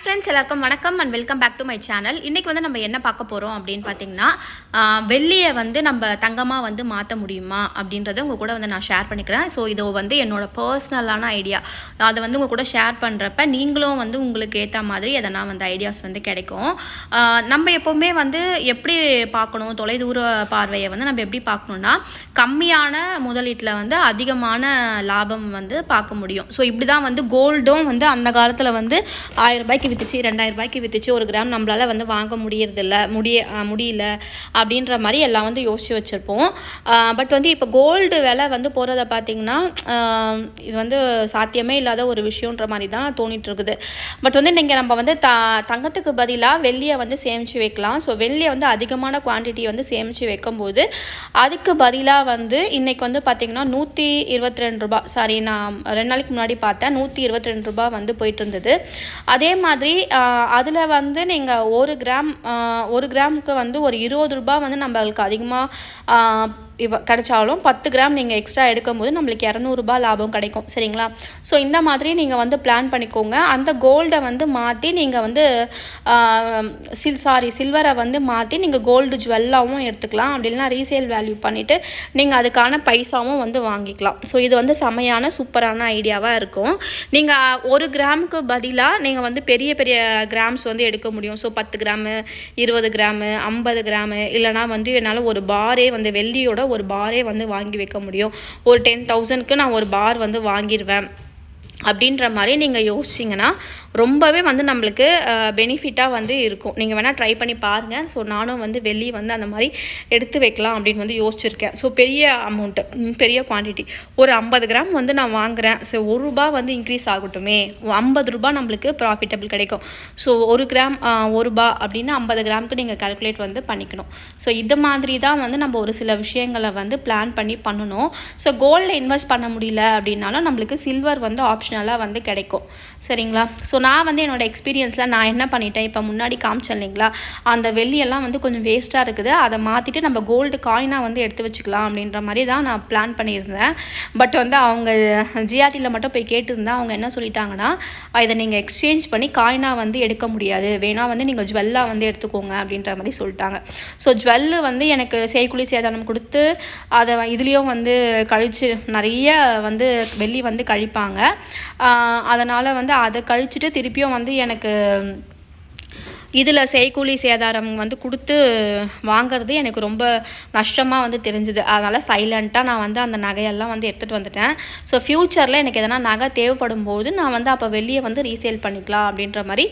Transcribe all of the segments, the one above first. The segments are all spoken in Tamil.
ஃப்ரெண்ட்ஸ் எல்லாருக்கும் வணக்கம் and welcome back to my channel. இன்றைக்கி வந்து நம்ம என்ன பார்க்க போகிறோம் அப்படின்னு பார்த்தீங்கன்னா, வெள்ளியை வந்து நம்ம தங்கமாக வந்து மாற்ற முடியுமா அப்படின்றத உங்கள் கூட வந்து நான் ஷேர் பண்ணிக்கிறேன். ஸோ இது வந்து என்னோடய பர்சனலான ஐடியா. அதை வந்து உங்கள் கூட ஷேர் பண்ணுறப்ப நீங்களும் வந்து உங்களுக்கு ஏற்ற மாதிரி எதனா வந்து ஐடியாஸ் வந்து கிடைக்கும். நம்ம எப்போவுமே வந்து எப்படி பார்க்கணும், தொலைதூர பார்வையை வந்து நம்ம எப்படி பார்க்கணுன்னா, கம்மியான முதலீட்டில் வந்து அதிகமான லாபம் வந்து பார்க்க முடியும். ஸோ இப்படி தான் வந்து கோல்டும் வந்து அந்த காலத்தில் வந்து 1000 ரூபாய்க்கு விற்றுச்சு, 2000 ரூபாய்க்கு விற்றுச்சு, ஒரு கிராம் நம்மளால் வந்து வாங்க முடியல அப்படின்ற மாதிரி எல்லாம் வந்து யோசிச்சு வச்சுருப்போம். பட் வந்து இப்போ கோல்டு விலை வந்து போகிறத பார்த்திங்கன்னா இது வந்து சாத்தியமே இல்லாத ஒரு விஷயன்ற மாதிரி தான் தோணிட்டு இருக்குது. பட் வந்து இன்றைக்கி நம்ம வந்து தங்கத்துக்கு பதிலாக வெள்ளியை வந்து சேமித்து வைக்கலாம். ஸோ வெள்ளியை வந்து அதிகமான குவான்டிட்டி வந்து சேமித்து வைக்கும்போது அதுக்கு பதிலாக வந்து இன்றைக்கி வந்து பார்த்திங்கன்னா 122 ரூபா, சாரி நான் 2 நாளைக்கு முன்னாடி பார்த்தேன், 122 ரூபா வந்து போயிட்டு இருந்தது. அதே மாதிரி அதில் வந்து நீங்கள் ஒரு கிராமுக்கு வந்து ஒரு 20 ரூபா வந்து நம்மளுக்கு அதிகமாக கிடைச்சாலும் 10 கிராம் நீங்கள் எக்ஸ்ட்ரா எடுக்கும்போது நம்மளுக்கு 200 ரூபா லாபம் கிடைக்கும். சரிங்களா? ஸோ இந்த மாதிரி நீங்கள் வந்து பிளான் பண்ணிக்கோங்க. அந்த கோல்டை வந்து மாற்றி நீங்கள் வந்து சில்வரை வந்து மாற்றி நீங்கள் கோல்டு ஜுவல்லாகவும் எடுத்துக்கலாம். அப்படி இல்லைனா ரீசேல் வேல்யூ பண்ணிவிட்டு நீங்கள் அதுக்கான பைசாவும் வந்து வாங்கிக்கலாம். ஸோ இது வந்து செமையான சூப்பரான ஐடியாவாக இருக்கும். நீங்கள் ஒரு கிராமுக்கு பதிலாக நீங்கள் வந்து பெரிய பெரிய கிராம்ஸ் வந்து எடுக்க முடியும். ஸோ 10 கிராமு, 20 கிராமு, 50 கிராமு, இல்லைனா வந்து என்னால் ஒரு பாரே வந்து வெள்ளியோட ஒரு பாரே வந்து வாங்கி வைக்க முடியும். ஒரு 10,000க்கு நான் ஒரு பார் வந்து வாங்கிடுவேன் அப்படின்ற மாதிரி நீங்கள் யோசிச்சிங்கன்னா ரொம்பவே வந்து நம்மளுக்கு பெனிஃபிட்டாக வந்து இருக்கும். நீங்கள் வேணால் ட்ரை பண்ணி பாருங்கள். ஸோ நானும் வந்து வெள்ளி வந்து அந்த மாதிரி எடுத்து வைக்கலாம் அப்படின்னு வந்து யோசிச்சிருக்கேன். ஸோ பெரிய அமௌண்ட்டு, பெரிய குவான்டிட்டி, ஒரு 50 கிராம் வந்து நான் வாங்குகிறேன். ஸோ 1 ரூபா வந்து இன்க்ரீஸ் ஆகட்டுமே, 50 ரூபா நம்மளுக்கு ப்ராஃபிட்டபிள் கிடைக்கும். ஸோ 1 கிராம் 1 ரூபா அப்படின்னா 50 கிராமுக்கு நீங்கள் கால்குலேட் வந்து பண்ணிக்கணும். ஸோ இது மாதிரி தான் வந்து நம்ம ஒரு சில விஷயங்களை வந்து பிளான் பண்ணி பண்ணணும். ஸோ கோல்டில் இன்வெஸ்ட் பண்ண முடியல அப்படின்னாலும் நம்மளுக்கு சில்வர் வந்து ஆப்ஷனலாக வந்து கிடைக்கும். சரிங்களா? ஸோ நான் வந்து என்னோடய எக்ஸ்பீரியன்ஸில் நான் என்ன பண்ணிட்டேன், இப்போ முன்னாடி காமிச்சேன் இல்லைங்களா, அந்த வெள்ளியெல்லாம் வந்து கொஞ்சம் வேஸ்ட்டாக இருக்குது, அதை மாற்றிட்டு நம்ம கோல்டு காயினாக வந்து எடுத்து வச்சுக்கலாம் அப்படின்ற மாதிரி தான் நான் பிளான் பண்ணியிருந்தேன். பட் வந்து அவங்க ஜிஆர்டியில் மட்டும் போய் கேட்டிருந்தேன். அவங்க என்ன சொல்லிட்டாங்கன்னா, இதை நீங்கள் எக்ஸ்சேஞ்ச் பண்ணி காயினாக வந்து எடுக்க முடியாது, வேணால் வந்து நீங்கள் ஜுவல்லாக வந்து எடுத்துக்கோங்க அப்படின்ற மாதிரி சொல்லிட்டாங்க. ஸோ ஜுவல்லு வந்து எனக்கு செய்கூலி சேதாரம் கொடுத்து அதை இதுலேயும் வந்து கழிச்சு நிறைய வந்து வெள்ளி வந்து கழிப்பாங்க. அதனால் வந்து அதை கழிச்சிட்டு திருப்பியும் வந்து எனக்கு இதில் செய்கூலி சேதாரம் வந்து கொடுத்து வாங்கிறது எனக்கு ரொம்ப நஷ்டமாக வந்து தெரிஞ்சுது. அதனால் சைலண்ட்டாக நான் வந்து அந்த நகையெல்லாம் வந்து எடுத்துகிட்டு வந்துட்டேன். ஸோ ஃப்யூச்சரில் எனக்கு எதனா நகை தேவைப்படும் போது நான் வந்து அப்போ வெள்ளியை வந்து ரீசேல் பண்ணிக்கலாம் அப்படின்ற மாதிரி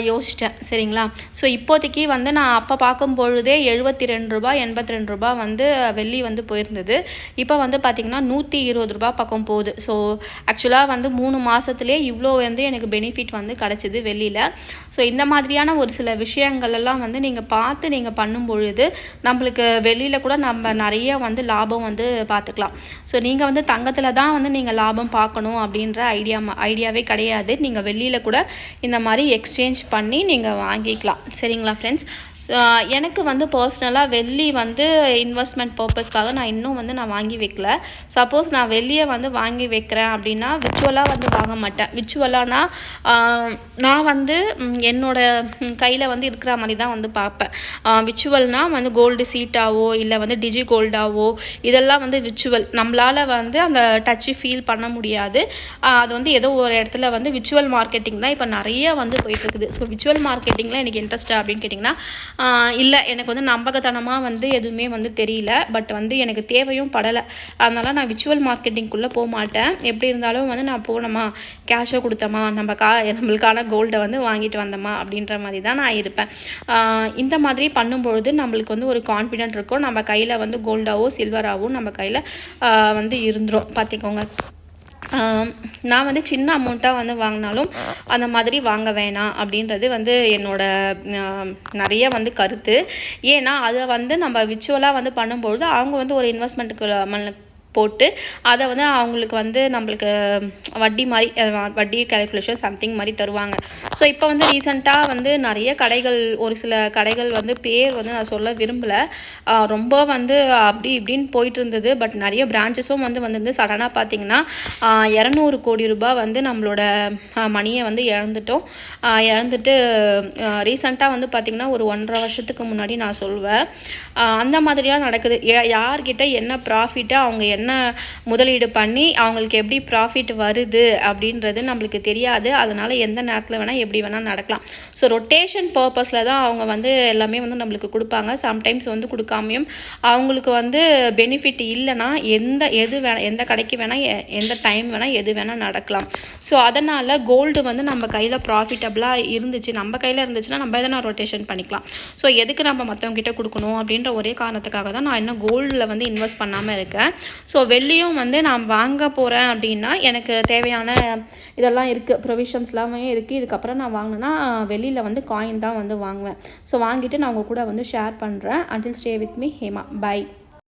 யோசிச்சிட்டேன். சரிங்களா? ஸோ இப்போதைக்கு வந்து நான் அப்போ பார்க்கும் பொழுதே 72 ரூபா 82 ரூபா வந்து வெள்ளி வந்து போயிருந்தது. இப்போ வந்து பார்த்திங்கன்னா 120 ரூபா பக்கம் போகுது. ஸோ ஆக்சுவலாக வந்து 3 மாதத்துலேயே இவ்வளோ வந்து எனக்கு பெனிஃபிட் வந்து கிடச்சிது வெள்ளியில். ஸோ இந்த மாதிரியான ஒரு சில விஷயங்கள் எல்லாம் வந்து நீங்கள் பார்த்து நீங்கள் பண்ணும் பொழுது நம்மளுக்கு வெளியில் கூட நம்ம நிறைய வந்து லாபம் வந்து பார்த்துக்கலாம். ஸோ நீங்கள் வந்து தங்கத்தில் தான் வந்து நீங்கள் லாபம் பார்க்கணும் அப்படின்ற ஐடியாவே கிடையாது. நீங்கள் வெளியில் கூட இந்த மாதிரி எக்ஸ்சேஞ்ச் பண்ணி நீங்கள் வாங்கிக்கலாம். சரிங்களா ஃப்ரெண்ட்ஸ்? எனக்கு வந்து பர்சனலாக வெள்ளி வந்து இன்வெஸ்ட்மெண்ட் பர்பஸ்க்காக நான் இன்னும் வந்து நான் வாங்கி வைக்கல. சப்போஸ் நான் வெள்ளியை வந்து வாங்கி வைக்கிறேன் அப்படின்னா விர்ச்சுவலாக வந்து வாங்க மாட்டேன். விர்ச்சுவலானா நான் வந்து என்னோடய கையில் வந்து இருக்கிற மாதிரி தான் வந்து பார்ப்பேன். விர்ச்சுவல்னால் வந்து கோல்டு சீட்டாவோ இல்லை வந்து டிஜி கோல்டாவோ இதெல்லாம் வந்து விர்ச்சுவல், நம்மளால் வந்து அந்த டச்சு ஃபீல் பண்ண முடியாது. அது வந்து ஏதோ ஒரு இடத்துல வந்து விர்ச்சுவல் மார்க்கெட்டிங் தான் இப்போ நிறைய வந்து போயிட்டுருக்குது. ஸோ விர்ச்சுவல் மார்க்கெட்டிங்கில் எனக்கு இன்ட்ரெஸ்ட்டாக அப்படின்னு கேட்டிங்கன்னா இல்லை, எனக்கு வந்து நம்பகத்தனமாக வந்து எதுவுமே வந்து தெரியல. பட் வந்து எனக்கு தேவையும் படலை. அதனால் நான் விர்ச்சுவல் மார்க்கெட்டிங்குள்ளே போக மாட்டேன். எப்படி இருந்தாலும் வந்து நான் போனோமா, கேஷை கொடுத்தோமா, நம்மளுக்கான கோல்டை வந்து வாங்கிட்டு வந்தோமா அப்படின்ற மாதிரி தான் நான் இருப்பேன். இந்த மாதிரி பண்ணும்பொழுது நம்மளுக்கு வந்து ஒரு கான்ஃபிடென்ட் இருக்கும். நம்ம கையில் வந்து கோல்டாவோ சில்வராகவோ நம்ம கையில் வந்து இருந்துரும். பார்த்துக்கோங்க. நான் வந்து சின்ன அமௌண்ட்டாக வந்து வாங்கினாலும் அந்த மாதிரி வாங்க வேணாம் அப்படின்றது வந்து என்னோட நிறைய வந்து கருத்து. ஏன்னா அதை வந்து நம்ம விர்ச்சுவலாக வந்து பண்ணும்பொழுது அவங்க வந்து ஒரு இன்வெஸ்ட்மெண்ட்டுக்கு போட்டு அதை வந்து அவங்களுக்கு வந்து நம்மளுக்கு வட்டி மாதிரி வட்டி கால்குலேஷன் சம்திங் மாதிரி தருவாங்க. ஸோ இப்போ வந்து ரீசெண்டாக வந்து நிறைய கடைகள், ஒரு சில கடைகள் வந்து பேர் வந்து நான் சொல்ல விரும்பலை, ரொம்ப வந்து அப்படி இப்படின்னு போயிட்டு இருந்தது. பட் நிறைய பிரான்ச்சஸும் வந்து சடனாக பார்த்திங்கன்னா 200 கோடி ரூபாய் வந்து நம்மளோட மணியை வந்து இழந்துட்டு ரீசெண்டாக வந்து பார்த்திங்கன்னா ஒரு 1.5 வருஷத்துக்கு முன்னாடி நான் சொல்வேன். அந்த மாதிரியாக நடக்குது. யார்கிட்ட என்ன ப்ராஃபிட்டை, அவங்க என்ன முதலீடு பண்ணி அவங்களுக்கு எப்படி ப்ராஃபிட் வருது அப்படின்றது நம்மளுக்கு தெரியாது. அதனால் எந்த நேரத்தில் வேணால் எப்படி வேணால் நடக்கலாம். ஸோ ரொட்டேஷன் பர்பஸில் தான் அவங்க வந்து எல்லாமே வந்து நம்மளுக்கு கொடுப்பாங்க. சம்டைம்ஸ் வந்து கொடுக்காமையும் அவங்களுக்கு வந்து பெனிஃபிட் இல்லைன்னா எந்த கடைக்கு வேணால் எந்த டைம் வேணால் எது வேணால் நடக்கலாம். ஸோ அதனால் கோல்டு வந்து நம்ம கையில் ப்ராஃபிட்டபுளாக இருந்துச்சு, நம்ம கையில் இருந்துச்சுன்னா நம்ம எதனா ரொட்டேஷன் பண்ணிக்கலாம். ஸோ எதுக்கு நம்ம மற்றவங்ககிட்ட கொடுக்கணும் அப்படின்ற ஒரே காரணத்துக்காக தான் நான் இன்னும் கோல்டில் வந்து இன்வெஸ்ட் பண்ணாமல் இருக்கேன். ஸோ வெள்ளியும் வந்து நான் வாங்க போகிறேன் அப்படின்னா எனக்கு தேவையான இதெல்லாம் இருக்குது, ப்ரொவிஷன்ஸ்லாமே இருக்குது. இதுக்கப்புறம் நான் வாங்கினேன்னா வெளியில் வந்து காயின் தான் வந்து வாங்குவேன். ஸோ வாங்கிட்டு நான் உங்கள் கூட வந்து ஷேர் பண்ணுறேன். Until stay with me Hema. By.